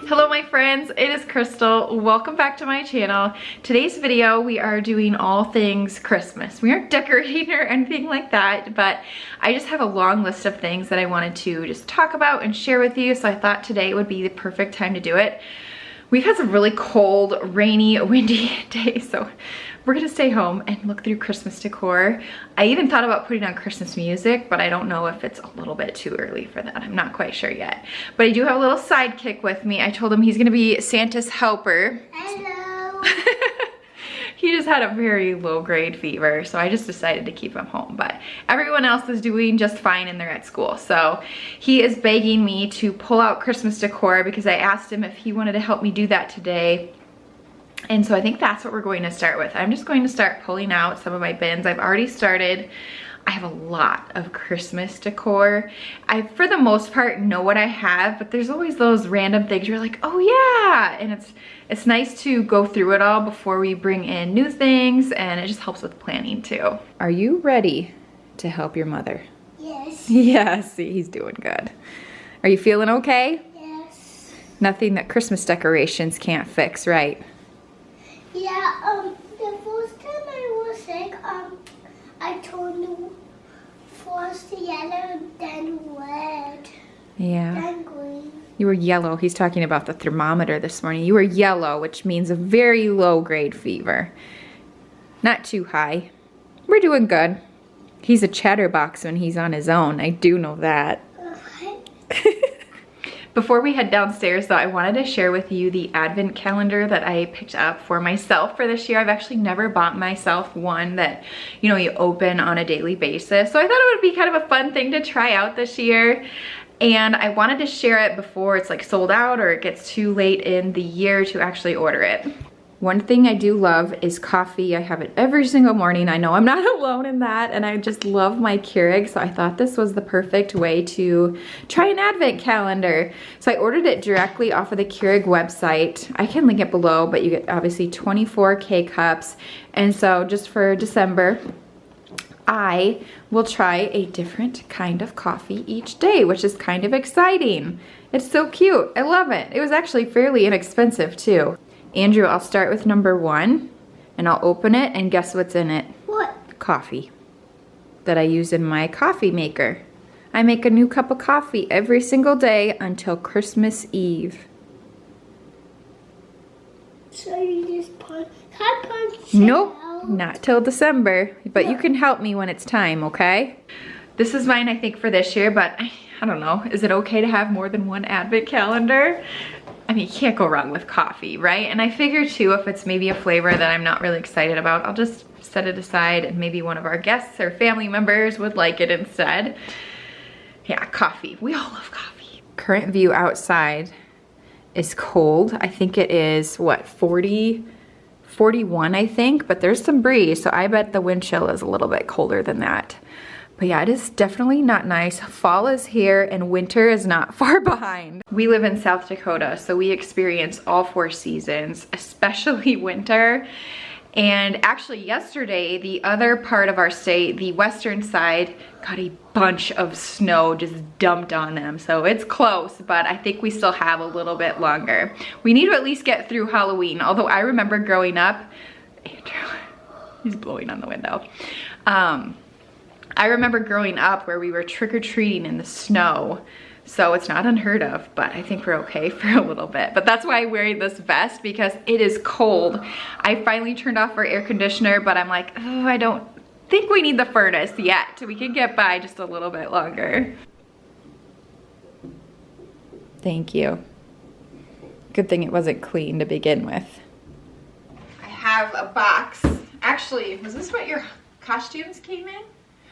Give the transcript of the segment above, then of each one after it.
Hello my friends, it is Crystal. Welcome back to my channel. Today's video we are doing all things Christmas. We aren't decorating or anything like that, but I just have a long list of things that I wanted to just talk about and share with you, so I thought today would be the perfect time to do it. We've had some really cold, rainy, windy days, so we're gonna stay home and look through Christmas decor. I even thought about putting on Christmas music, but I don't know if it's a little bit too early for that. I'm not quite sure yet. But I do have a little sidekick with me. I told him he's gonna be Santa's helper. Hello. He just had a very low grade fever, so I just decided to keep him home. But everyone else is doing just fine and they're at school. So he is begging me to pull out Christmas decor because I asked him if he wanted to help me do that today. And so I think that's what we're going to start with. I'm just going to start pulling out some of my bins. I've already started. I have a lot of Christmas decor. I, for the most part, know what I have, but there's always those random things you're like, oh yeah, and it's nice to go through it all before we bring in new things, and it just helps with planning too. Are you ready to help your mother? Yes. Yes, he's doing good. Are you feeling okay? Yes. Nothing that Christmas decorations can't fix, right? Yeah, the first time I was sick, I turned first yellow, then red, Yeah. then green. You were yellow. He's talking about the thermometer this morning. You were yellow, which means a very low grade fever. Not too high. We're doing good. He's a chatterbox when he's on his own. I do know that. What? Before we head downstairs though, I wanted to share with you the advent calendar that I picked up for myself for this year. I've actually never bought myself one that, you know, you open on a daily basis. So I thought it would be kind of a fun thing to try out this year. And I wanted to share it before it's like sold out or it gets too late in the year to actually order it. One thing I do love is coffee. I have it every single morning. I know I'm not alone in that, and I just love my Keurig, so I thought this was the perfect way to try an advent calendar. So I ordered it directly off of the Keurig website. I can link it below, but you get obviously 24 K-cups. And so just for December, I will try a different kind of coffee each day, which is kind of exciting. It's so cute. I love it. It was actually fairly inexpensive too. Andrew, I'll start with number 1 and I'll open it and guess what's in it? What? Coffee that I use in my coffee maker. I make a new cup of coffee every single day until Christmas Eve. So you just punch it Nope, out? not till December, but you can help me when it's time, okay? This is mine, I think, for this year, but I don't know. Is it okay to have more than one advent calendar? I mean, you can't go wrong with coffee, right? And I figure too, if it's maybe a flavor that I'm not really excited about, I'll just set it aside and maybe one of our guests or family members would like it instead. Yeah, coffee. We all love coffee. Current view outside is cold. I think it is, what, 40, 41, I think, but there's some breeze, so I bet the wind chill is a little bit colder than that. But yeah, it is definitely not nice. Fall is here and winter is not far behind. We live in South Dakota, so we experience all 4 seasons, especially winter. And actually yesterday, the other part of our state, the western side, got a bunch of snow just dumped on them. So it's close, but I think we still have a little bit longer. We need to at least get through Halloween. Although I remember growing up, Andrew, he's blowing on the window. I remember growing up where we were trick-or-treating in the snow. So it's not unheard of, but I think we're okay for a little bit. But that's why I'm wearing this vest, because it is cold. I finally turned off our air conditioner, but I'm like, oh, I don't think we need the furnace yet. We can get by just a little bit longer. Thank you. Good thing it wasn't clean to begin with. I have a box. Actually, was this what your costumes came in?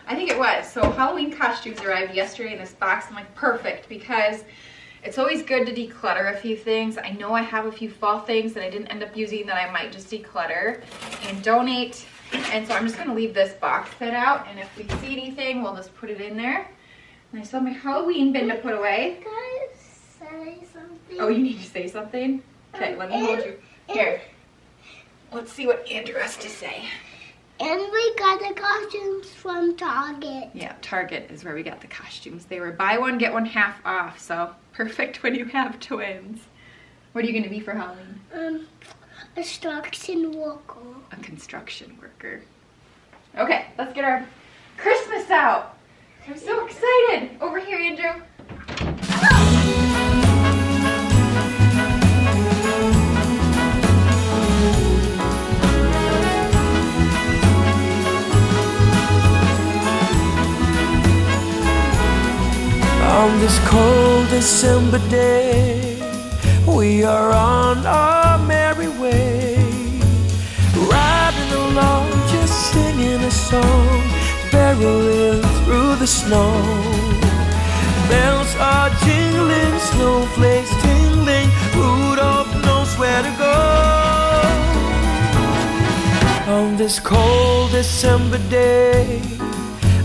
I think it was. So Halloween costumes arrived yesterday in this box. I'm like, perfect, because it's always good to declutter a few things. I know I have a few fall things that I didn't end up using that I might just declutter and donate. And so I'm just gonna leave this box set out, and if we see anything, we'll just put it in there. And I still have my Halloween bin to put away. Can I say something? Oh, you need to say something? Okay, let me hold you. Here. Let's see what Andrew has to say. And we got the costumes from Target. Yeah, Target is where we got the costumes. They were buy one, get one half off, so perfect when you have twins. What are you gonna be for Halloween? A construction worker. A construction worker. Okay, let's get our Christmas out. I'm so excited. Over here, Andrew. On this cold December day, we are on our merry way, riding along, just singing a song, barreling through the snow. Bells are jingling, snowflakes tingling, Rudolph knows where to go. On this cold December day,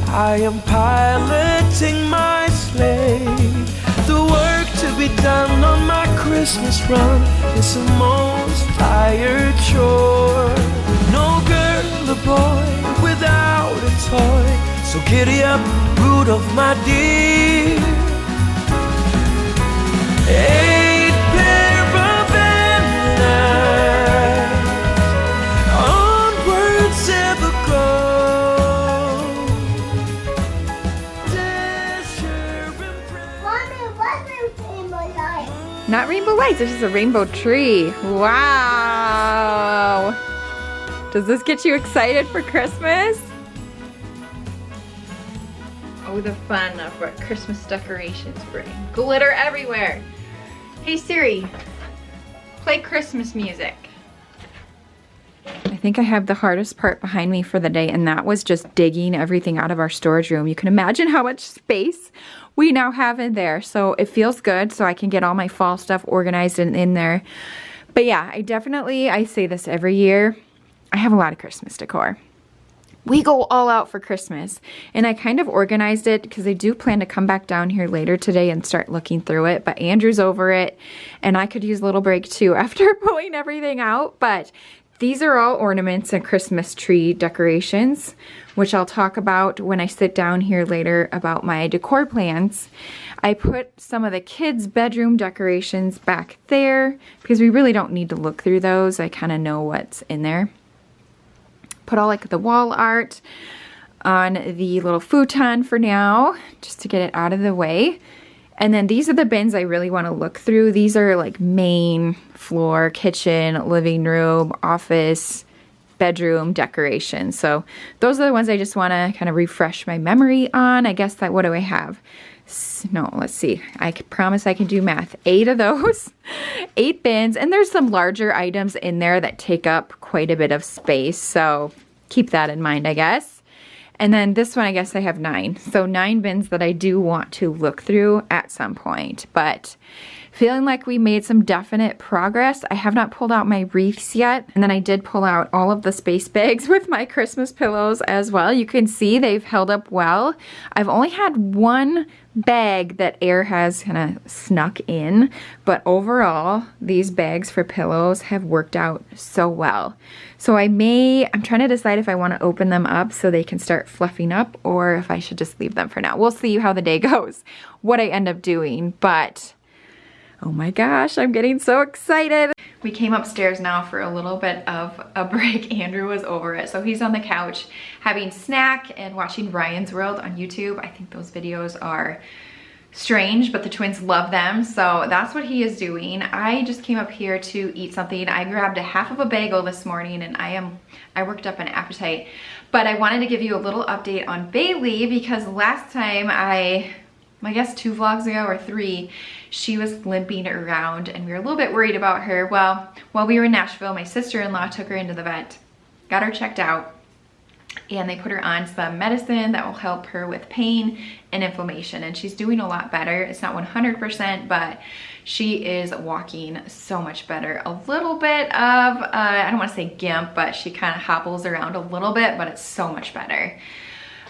I am piloting my sleigh. The work to be done on my Christmas run is the most tired chore. No girl or boy without a toy, so giddy up, Rudolph, my dear. 8 pair of antennae, onwards ever go. Not rainbow lights, this is a rainbow tree. Wow. Does this get you excited for Christmas? Oh, the fun of what Christmas decorations bring. Glitter everywhere. Hey Siri, play Christmas music. I think I have the hardest part behind me for the day, and that was just digging everything out of our storage room. You can imagine how much space we now have in there. So it feels good, so I can get all my fall stuff organized and in there. But yeah, I say this every year, I have a lot of Christmas decor. We go all out for Christmas, and I kind of organized it because I do plan to come back down here later today and start looking through it, but Andrew's over it, and I could use a little break too after pulling everything out. But these are all ornaments and Christmas tree decorations, which I'll talk about when I sit down here later about my decor plans. I put some of the kids' bedroom decorations back there because we really don't need to look through those. I kind of know what's in there. Put all like the wall art on the little futon for now, just to get it out of the way. And then these are the bins I really want to look through. These are like main floor, kitchen, living room, office, bedroom decorations. So those are the ones I just want to kind of refresh my memory on. I guess that, what do I have? No, let's see. I promise I can do math. 8 of those, 8 bins. And there's some larger items in there that take up quite a bit of space. So keep that in mind, I guess. And then this one, I guess I have 9. So 9 bins that I do want to look through at some point. But feeling like we made some definite progress. I have not pulled out my wreaths yet. And then I did pull out all of the space bags with my Christmas pillows as well. You can see they've held up well. I've only had one bag that air has kind of snuck in, but overall these bags for pillows have worked out so well. So I'm trying to decide if I want to open them up so they can start fluffing up, or if I should just leave them for now. We'll see how the day goes, what I end up doing. But oh my gosh, I'm getting so excited. We came upstairs now for a little bit of a break. Andrew was over it. So he's on the couch having snack and watching Ryan's World on YouTube. I think those videos are strange, but the twins love them. So that's what he is doing. I just came up here to eat something. I grabbed a half of a bagel this morning, and I worked up an appetite. But I wanted to give you a little update on Bailey, because last time I guess 2 vlogs ago or 3, she was limping around and we were a little bit worried about her. Well, while we were in Nashville, my sister-in-law took her into the vet, got her checked out, and they put her on some medicine that will help her with pain and inflammation, and she's doing a lot better. It's not 100%, but she is walking so much better. A little bit of, I don't want to say gimp, but she kind of hobbles around a little bit, but it's so much better.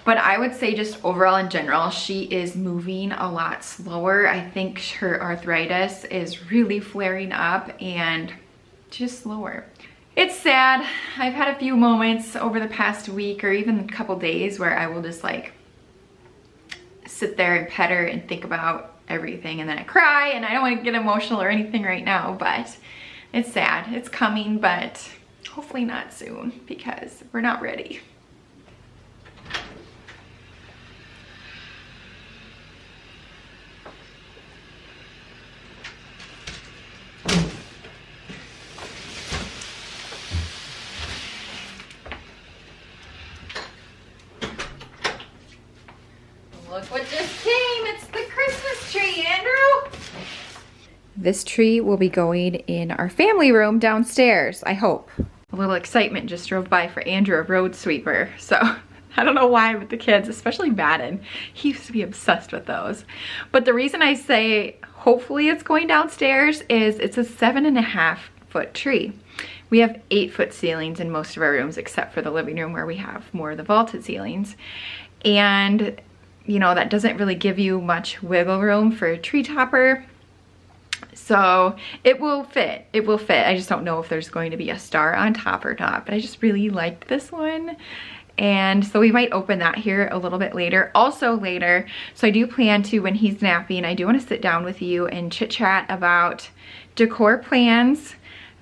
But I would say just overall in general, she is moving a lot slower. I think her arthritis is really flaring up and just slower. It's sad. I've had a few moments over the past week or even a couple days where I will just like sit there and pet her and think about everything. And then I cry, and I don't want to get emotional or anything right now, but it's sad. It's coming, but hopefully not soon because we're not ready. Look what just came. It's the Christmas tree, Andrew. This tree will be going in our family room downstairs, I hope. A little excitement just drove by for Andrew, a road sweeper. So I don't know why, but the kids, especially Madden, he used to be obsessed with those. But the reason I say hopefully it's going downstairs is it's a 7.5-foot tree. We have 8-foot ceilings in most of our rooms except for the living room where we have more of the vaulted ceilings. And you know, that doesn't really give you much wiggle room for a tree topper. So it will fit. It will fit. I just don't know if there's going to be a star on top or not, but I just really liked this one. And so we might open that here a little bit later. Also later, so I do plan to, when he's napping, I do want to sit down with you and chit chat about decor plans,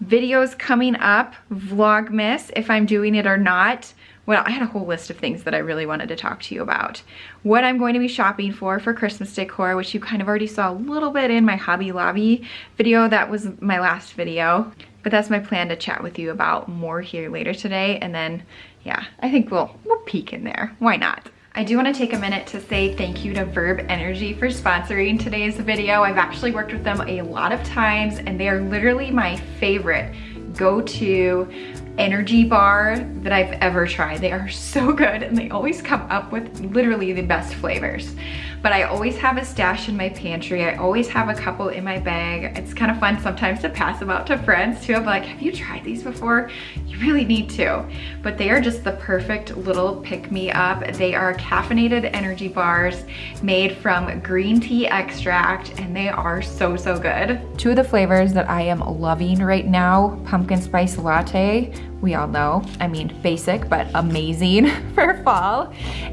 videos coming up, Vlogmas, if I'm doing it or not. Well, I had a whole list of things that I really wanted to talk to you about. What I'm going to be shopping for Christmas decor, which you kind of already saw a little bit in my Hobby Lobby video. That was my last video. But that's my plan to chat with you about more here later today. And then, yeah, I think we'll peek in there. Why not? I do want to take a minute to say thank you to Verb Energy for sponsoring today's video. I've actually worked with them a lot of times, and they are literally my favorite go-to energy bar that I've ever tried. They are so good, and they always come up with literally the best flavors. But I always have a stash in my pantry. I always have a couple in my bag. It's kind of fun sometimes to pass them out to friends too. I'm like, have you tried these before? You really need to. But they are just the perfect little pick-me-up. They are caffeinated energy bars made from green tea extract, and they are so, so good. Two of the flavors that I am loving right now, pumpkin spice latte. We all know, I mean, basic, but amazing for fall.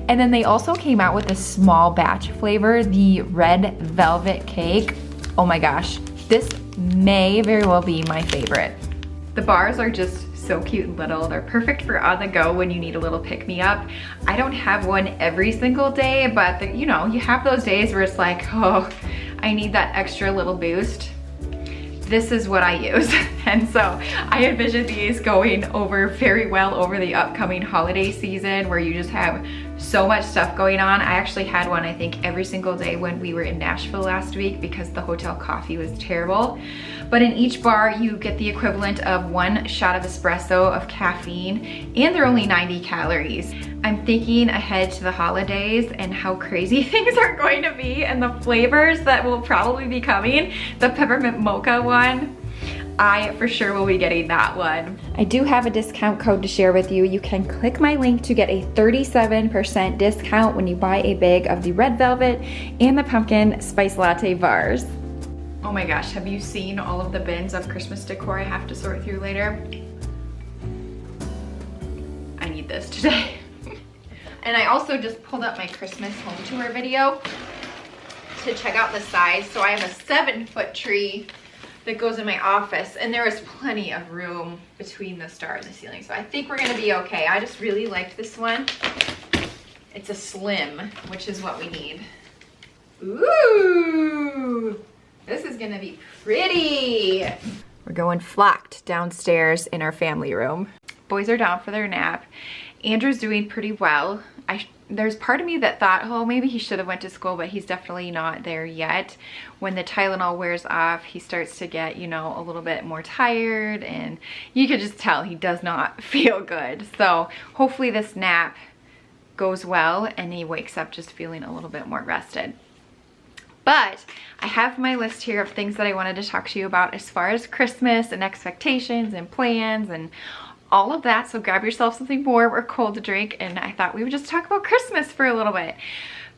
And then they also came out with a small batch flavor, the red velvet cake. Oh my gosh, this may very well be my favorite. The bars are just so cute and little. They're perfect for on the go when you need a little pick-me-up. I don't have one every single day, but you know, you have those days where it's like, oh, I need that extra little boost. This is what I use. And so I envision these going over very well over the upcoming holiday season where you just have so much stuff going on. I actually had one, I think, every single day when we were in Nashville last week because the hotel coffee was terrible. But in each bar, you get the equivalent of 1 shot of espresso of caffeine, and they're only 90 calories. I'm thinking ahead to the holidays and how crazy things are going to be and the flavors that will probably be coming. The peppermint mocha one, I for sure will be getting that one. I do have a discount code to share with you. You can click my link to get a 37% discount when you buy a bag of the red velvet and the pumpkin spice latte bars. Oh my gosh, have you seen all of the bins of Christmas decor I have to sort through later? I need this today. And I also just pulled up my Christmas home tour video to check out the size. So I have a 7-foot tree that goes in my office, and there is plenty of room between the star and the ceiling. So I think we're gonna be okay. I just really liked this one. It's a slim, which is what we need. Ooh, this is gonna be pretty. We're going flocked downstairs in our family room. Boys are down for their nap. Andrew's doing pretty well. There's part of me that thought, oh, maybe he should have went to school, but he's definitely not there yet. When the Tylenol wears off, he starts to get, you know, a little bit more tired, and you could just tell he does not feel good. So hopefully this nap goes well and he wakes up just feeling a little bit more rested. But I have my list here of things that I wanted to talk to you about as far as Christmas and expectations and plans and all of that. So grab yourself something warm or cold to drink, and I thought we would just talk about Christmas for a little bit.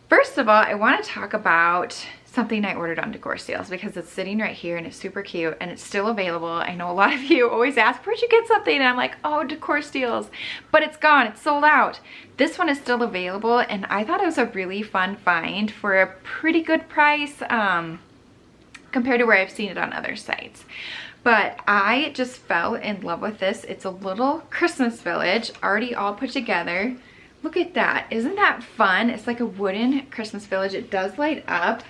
First of all, I want to talk about something I ordered on Decor Sales because it's sitting right here and it's super cute and it's still available. I know a lot of you always ask, where'd you get something? And I'm like, oh, Decor Sales, but it's gone, it's sold out. This one is still available and I thought it was a really fun find for a pretty good price compared to where I've seen it on other sites. But I just fell in love with this. It's a little Christmas village already all put together. Look at that, isn't that fun? It's like a wooden Christmas village. It does light up.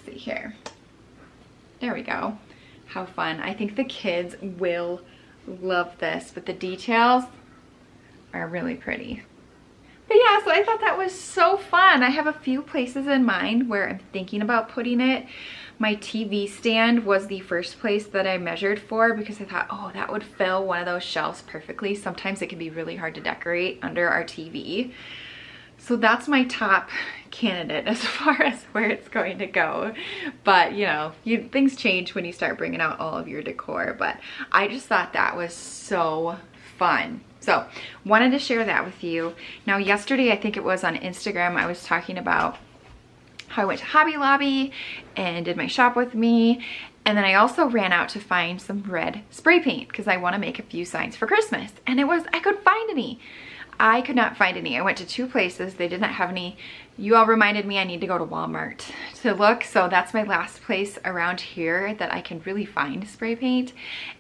See here, there we go. How fun. I think the kids will love this, but the details are really pretty. But yeah, so I thought that was so fun. I have a few places in mind where I'm thinking about putting it. My TV stand was the first place that I measured for because I thought, oh, that would fill one of those shelves perfectly. Sometimes it can be really hard to decorate under our TV. So that's my top candidate as far as where it's going to go. But you know, things change when you start bringing out all of your decor. But I just thought that was so fun. So wanted to share that with you. Now yesterday, I think it was on Instagram, I was talking about how I went to Hobby Lobby and did my shop with me. And then I also ran out to find some red spray paint because I want to make a few signs for Christmas. And I couldn't find any. I could not find any. I went to 2 places. They did not have any. You all reminded me I need to go to Walmart to look. So that's my last place around here that I can really find spray paint.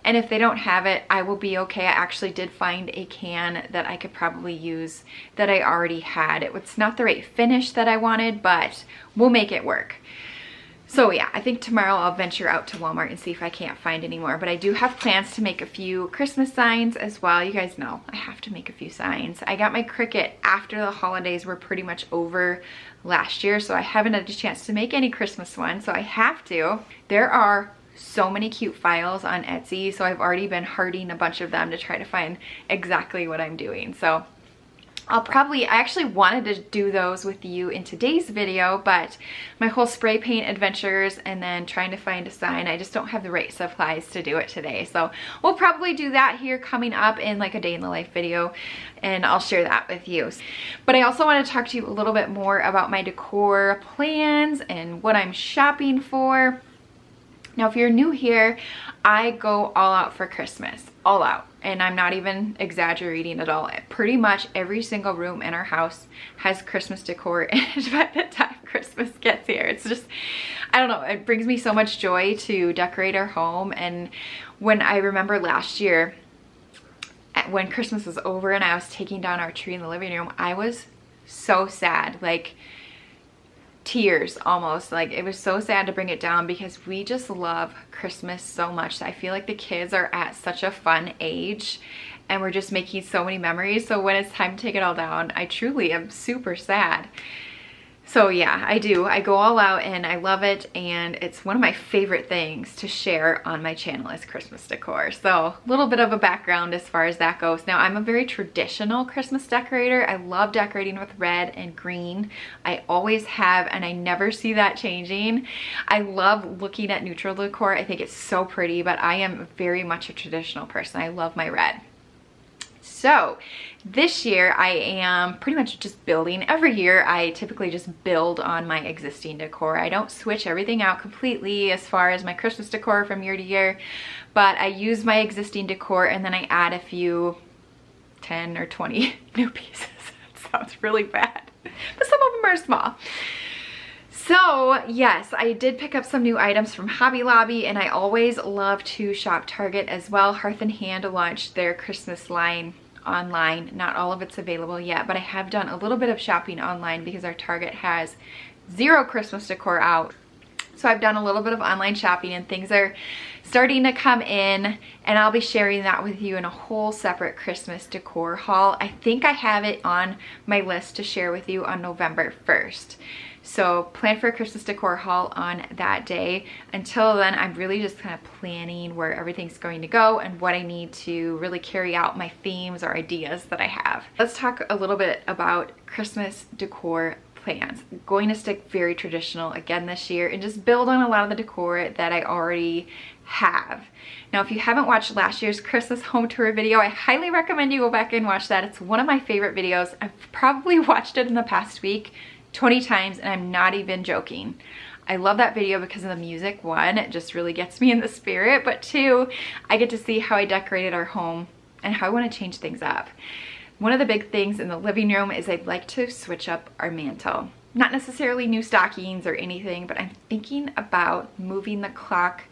And if they don't have it, I will be okay. I actually did find a can that I could probably use that I already had. It was not the right finish that I wanted, but we'll make it work. So yeah, I think tomorrow I'll venture out to Walmart and see if I can't find any more. But I do have plans to make a few Christmas signs as well. You guys know I have to make a few signs. I got my Cricut after the holidays were pretty much over last year, so I haven't had a chance to make any Christmas ones, so I have to. There are so many cute files on Etsy, so I've already been hearting a bunch of them to try to find exactly what I'm doing. So I actually wanted to do those with you in today's video, but my whole spray paint adventures and then trying to find a sign, I just don't have the right supplies to do it today. So we'll probably do that here coming up in like a day in the life video, and I'll share that with you. But I also want to talk to you a little bit more about my decor plans and what I'm shopping for. Now, if you're new here, I go all out for Christmas, all out. And I'm not even exaggerating at all. Pretty much every single room in our house has Christmas decor in it by the time Christmas gets here. It's just, I don't know, it brings me so much joy to decorate our home. And when I remember last year, when Christmas was over and I was taking down our tree in the living room, I was so sad, like tears almost. Like, it was so sad to bring it down because we just love Christmas so much. I feel like the kids are at such a fun age and we're just making so many memories. So when it's time to take it all down, I truly am super sad. So yeah, I do. I go all out and I love it, and it's one of my favorite things to share on my channel is Christmas decor. So a little bit of a background as far as that goes. Now, I'm a very traditional Christmas decorator. I love decorating with red and green. I always have, and I never see that changing. I love looking at neutral decor. I think it's so pretty, but I am very much a traditional person. I love my red. So this year I am pretty much just building. Every year I typically just build on my existing decor. I don't switch everything out completely as far as my Christmas decor from year to year, but I use my existing decor and then I add a few 10 or 20 new pieces. That sounds really bad, but some of them are small. So yes, I did pick up some new items from Hobby Lobby, and I always love to shop Target as well. Hearth and Hand launched their Christmas line online. Not all of it's available yet, but I have done a little bit of shopping online because our Target has 0 Christmas decor out. So I've done a little bit of online shopping and things are starting to come in, and I'll be sharing that with you in a whole separate Christmas decor haul. I think I have it on my list to share with you on November 1st. So plan for a Christmas decor haul on that day. Until then, I'm really just kind of planning where everything's going to go and what I need to really carry out my themes or ideas that I have. Let's talk a little bit about Christmas decor plans. I'm going to stick very traditional again this year and just build on a lot of the decor that I already have. Now, if you haven't watched last year's Christmas home tour video, I highly recommend you go back and watch that. It's one of my favorite videos. I've probably watched it in the past week 20 times, and I'm not even joking. I love that video because of the music. One, it just really gets me in the spirit, but two, I get to see how I decorated our home and how I want to change things up. One of the big things in the living room is I'd like to switch up our mantle. Not necessarily new stockings or anything, but I'm thinking about moving the clock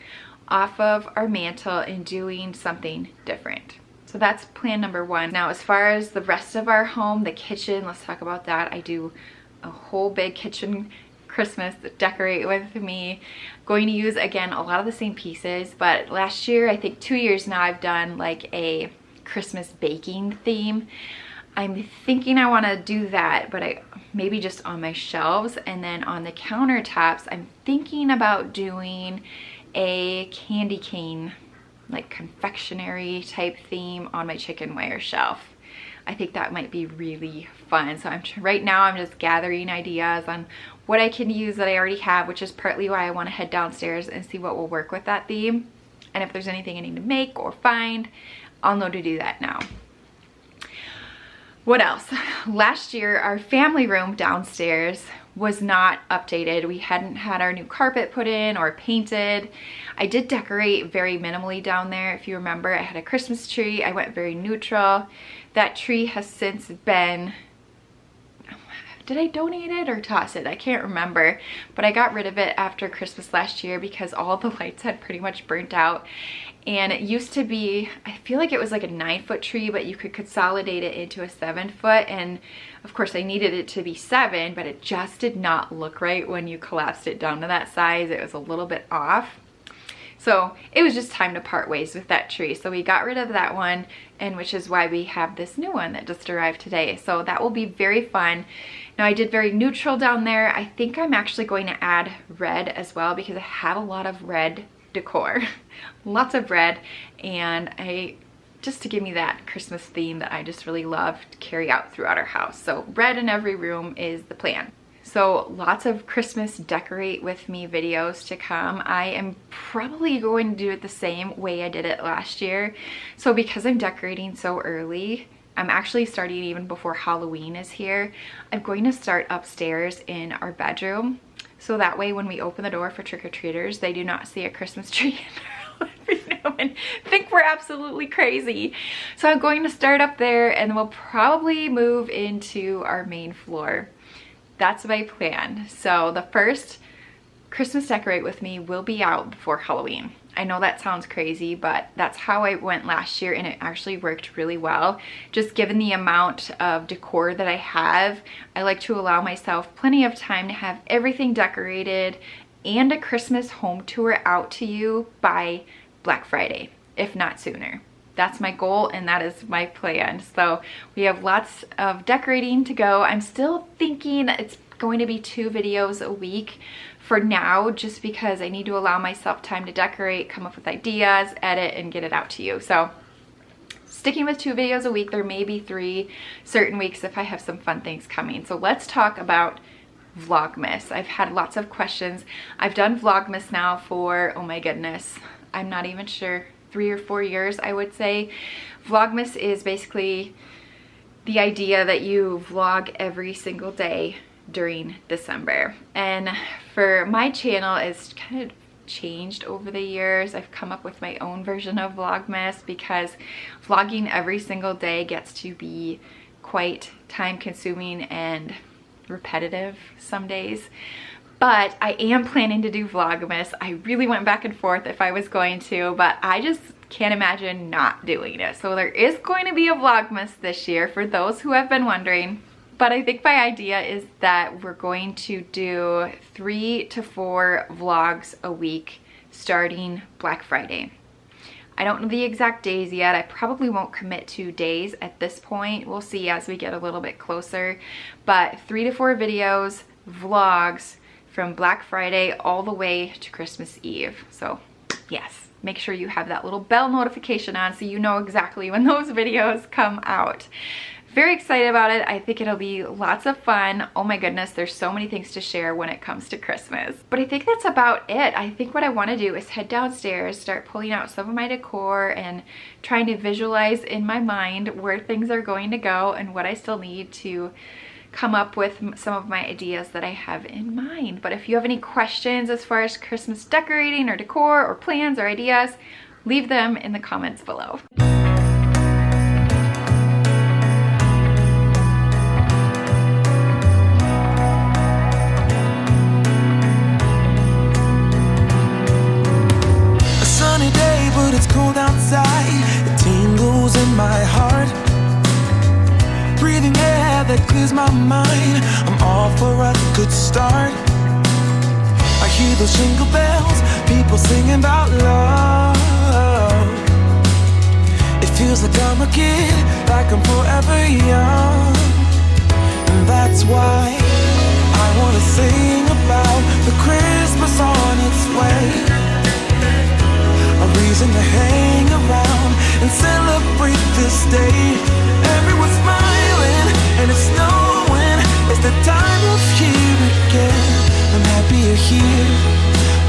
off of our mantle and doing something different. So that's plan number one. Now, as far as the rest of our home, the kitchen, let's talk about that. I do a whole big kitchen Christmas decorate with me. Going to use, again, a lot of the same pieces, but last year, I think 2 years now, I've done like a Christmas baking theme. I'm thinking I want to do that, but maybe just on my shelves, and then on the countertops, I'm thinking about doing a candy cane, like confectionery type theme on my chicken wire shelf. I think that might be really fun. So right now I'm just gathering ideas on what I can use that I already have, which is partly why I want to head downstairs and see what will work with that theme. And if there's anything I need to make or find, I'll know to do that now. What else? Last year, our family room downstairs was not updated. We hadn't had our new carpet put in or painted. I did decorate very minimally down there. If you remember, I had a Christmas tree. I went very neutral. That tree has since been, did I donate it or toss it? I can't remember, but I got rid of it after Christmas last year because all the lights had pretty much burnt out. And it used to be, I feel like it was like a 9-foot tree, but you could consolidate it into a 7-foot. And of course I needed it to be 7, but it just did not look right when you collapsed it down to that size. It was a little bit off. So it was just time to part ways with that tree. So we got rid of that one, and which is why we have this new one that just arrived today. So that will be very fun. Now, I did very neutral down there. I think I'm actually going to add red as well because I have a lot of red decor. Lots of red, and just to give me that Christmas theme that I just really love to carry out throughout our house. So red in every room is the plan. So lots of Christmas decorate with me videos to come. I am probably going to do it the same way I did it last year. So because I'm decorating so early, I'm actually starting even before Halloween is here. I'm going to start upstairs in our bedroom. So that way when we open the door for trick-or-treaters, they do not see a Christmas tree in our living room and think we're absolutely crazy. So I'm going to start up there, and then we'll probably move into our main floor. That's my plan. So the first Christmas decorate with me will be out before Halloween. I know that sounds crazy, but that's how I went last year, and it actually worked really well. Just given the amount of decor that I have, I like to allow myself plenty of time to have everything decorated and a Christmas home tour out to you by Black Friday, if not sooner. That's my goal, and that is my plan. So we have lots of decorating to go. I'm still thinking it's going to be 2 videos a week for now, just because I need to allow myself time to decorate, come up with ideas, edit, and get it out to you. So sticking with 2 videos a week. There may be 3 certain weeks if I have some fun things coming. So let's talk about Vlogmas. I've had lots of questions. I've done Vlogmas now for, oh my goodness, I'm not even sure, 3 or 4 years, I would say. Vlogmas is basically the idea that you vlog every single day during December. And for my channel, it's kind of changed over the years. I've come up with my own version of Vlogmas because vlogging every single day gets to be quite time consuming and repetitive some days. But I am planning to do Vlogmas. I really went back and forth if I was going to, but I just can't imagine not doing it. So there is going to be a Vlogmas this year for those who have been wondering. But I think my idea is that we're going to do 3 to 4 vlogs a week starting Black Friday. I don't know the exact days yet. I probably won't commit to days at this point. We'll see as we get a little bit closer. But 3 to 4 videos, vlogs from Black Friday all the way to Christmas Eve. So yes, make sure you have that little bell notification on so you know exactly when those videos come out. very excited about it. I think it'll be lots of fun. Oh my goodness, there's so many things to share when it comes to Christmas. But I think that's about it. I think what I want to do is head downstairs, start pulling out some of my decor and trying to visualize in my mind where things are going to go and what I still need to come up with some of my ideas that I have in mind. But if you have any questions as far as Christmas decorating or decor or plans or ideas, leave them in the comments below. A sunny day, but it's cold outside. It tingles in my heart. Breathing air that clears my mind. I'm all for a good start. I hear those jingle bells, people singing about love. It feels like I'm a kid, like I'm forever young. And that's why I wanna sing about the Christmas on its way. A reason to hang around and celebrate this day. Everyone's smiling and it's snowing. It's the time of year again. I'm happy you're here,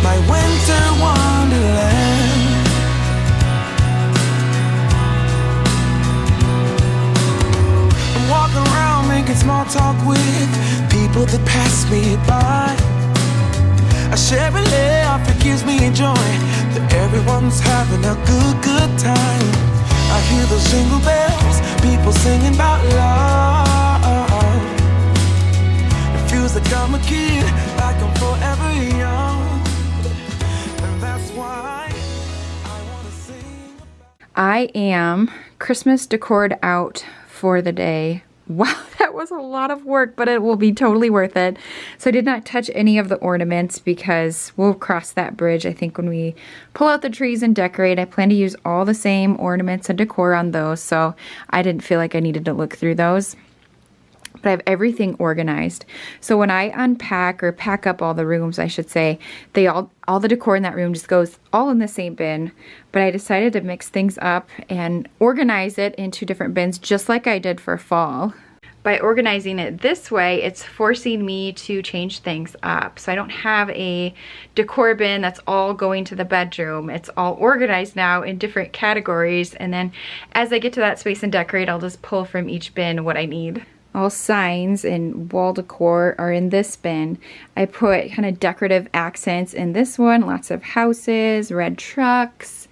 my winter wonderland. I'm walking around making small talk with people that pass me by. I share a laugh, it gives me joy that everyone's having a good time. I hear those jingle bells, people singing about love. It feels like I'm a kid, like I'm forever young. And that's why I wanna sing about... I am Christmas decored out for the day. Wow, that was a lot of work, but it will be totally worth it. So I did not touch any of the ornaments because we'll cross that bridge, I think, when we pull out the trees and decorate. I plan to use all the same ornaments and decor on those, so I didn't feel like I needed to look through those. But I have everything organized. So when I unpack or pack up all the rooms, I should say, all the decor in that room just goes all in the same bin. But I decided to mix things up and organize it into different bins, just like I did for fall. By organizing it this way, it's forcing me to change things up. So I don't have a decor bin that's all going to the bedroom. It's all organized now in different categories. And then as I get to that space and decorate, I'll just pull from each bin what I need. All signs and wall decor are in this bin. I put kind of decorative accents in this one, lots of houses, red trucks.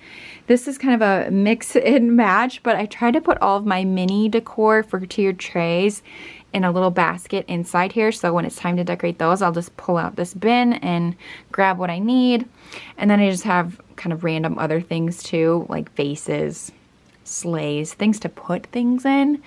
This is kind of a mix and match, but I tried to put all of my mini decor for tiered trays in a little basket inside here, so when it's time to decorate those, I'll just pull out this bin and grab what I need. And then I just have kind of random other things too, like vases, sleighs, things to put things in.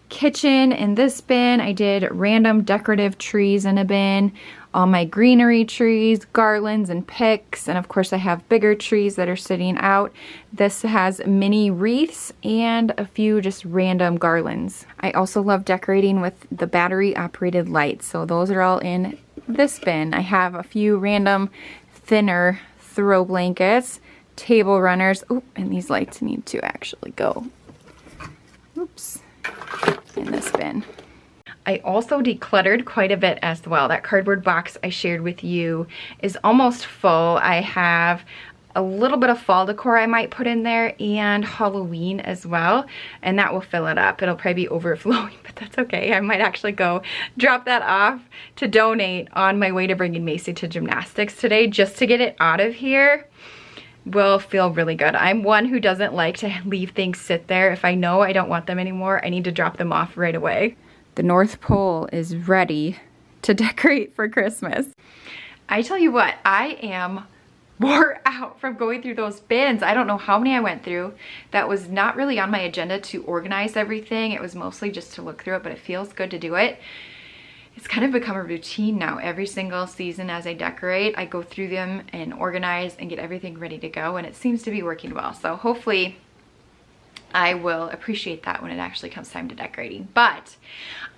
Kitchen in this bin, I did random decorative trees in a bin, all my greenery trees, garlands and picks, and of course I have bigger trees that are sitting out. This has mini wreaths and a few just random garlands. I also love decorating with the battery operated lights, so those are all in this bin. I have a few random thinner throw blankets, table runners. Oh, and these lights need to actually go. Oops. In this bin. I also decluttered quite a bit as well. That cardboard box I shared with you is almost full. I have a little bit of fall decor I might put in there and Halloween as well, and that will fill it up. It'll probably be overflowing, but that's okay. I might actually go drop that off to donate on my way to bringing Macy to gymnastics today, just to get it out of here. Will feel really good. I'm one who doesn't like to leave things sit there. If I know I don't want them anymore, I need to drop them off right away. The North Pole is ready to decorate for Christmas. I tell you what, I am wore out from going through those bins. I don't know how many I went through. That was not really on my agenda to organize everything. It was mostly just to look through it, but it feels good to do it. It's kind of become a routine now. Every single season as I decorate, I go through them and organize and get everything ready to go, and it seems to be working well. So hopefully I will appreciate that when it actually comes time to decorating. But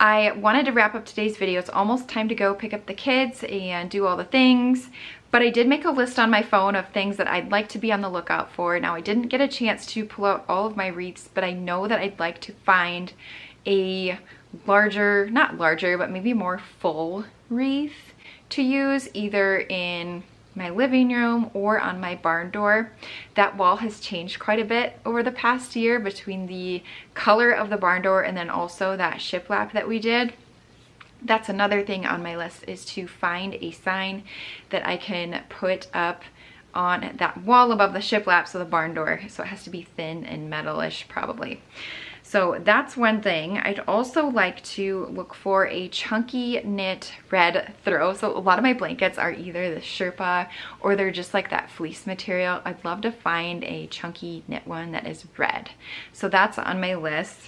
I wanted to wrap up today's video. It's almost time to go pick up the kids and do all the things. But I did make a list on my phone of things that I'd like to be on the lookout for. Now, I didn't get a chance to pull out all of my wreaths, but I know that I'd like to find a larger, not larger, but maybe more full wreath to use either in my living room or on my barn door. That wall has changed quite a bit over the past year between the color of the barn door and then also that shiplap that we did. That's another thing on my list, is to find a sign that I can put up on that wall above the shiplap, so the barn door, so it has to be thin and metalish probably. So that's one thing. I'd also like to look for a chunky knit red throw. So a lot of my blankets are either the Sherpa or they're just like that fleece material. I'd love to find a chunky knit one that is red. So that's on my list.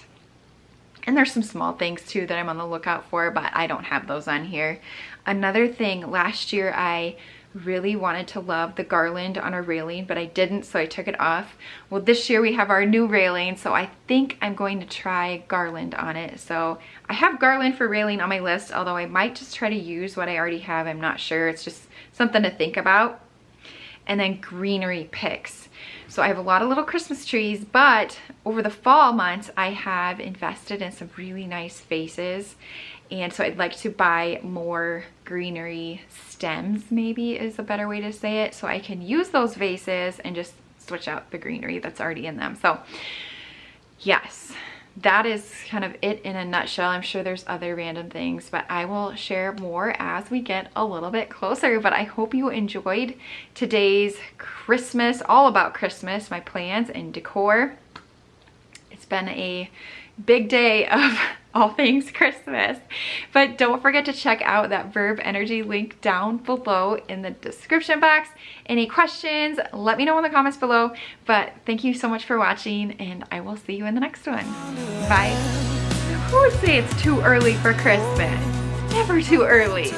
And there's some small things too that I'm on the lookout for, but I don't have those on here. Another thing, last year I really wanted to love the garland on our railing, but I didn't, so I took it off. Well, this year we have our new railing, so I think I'm going to try garland on it. So I have garland for railing on my list, although I might just try to use what I already have. I'm not sure. It's just something to think about. And then greenery picks. So I have a lot of little Christmas trees, but over the fall months, I have invested in some really nice vases. And so I'd like to buy more greenery stems, maybe is a better way to say it, so I can use those vases and just switch out the greenery that's already in them. So yes, that is kind of it in a nutshell. I'm sure there's other random things, but I will share more as we get a little bit closer. But I hope you enjoyed today's Christmas, all about Christmas, my plans and decor. It's been a big day of all things Christmas, but don't forget to check out that Verb Energy link down below in the description box. Any questions, let me know in the comments below. But thank you so much for watching, and I will see you in the next one. Bye. Who would say it's too early for Christmas? Never too early.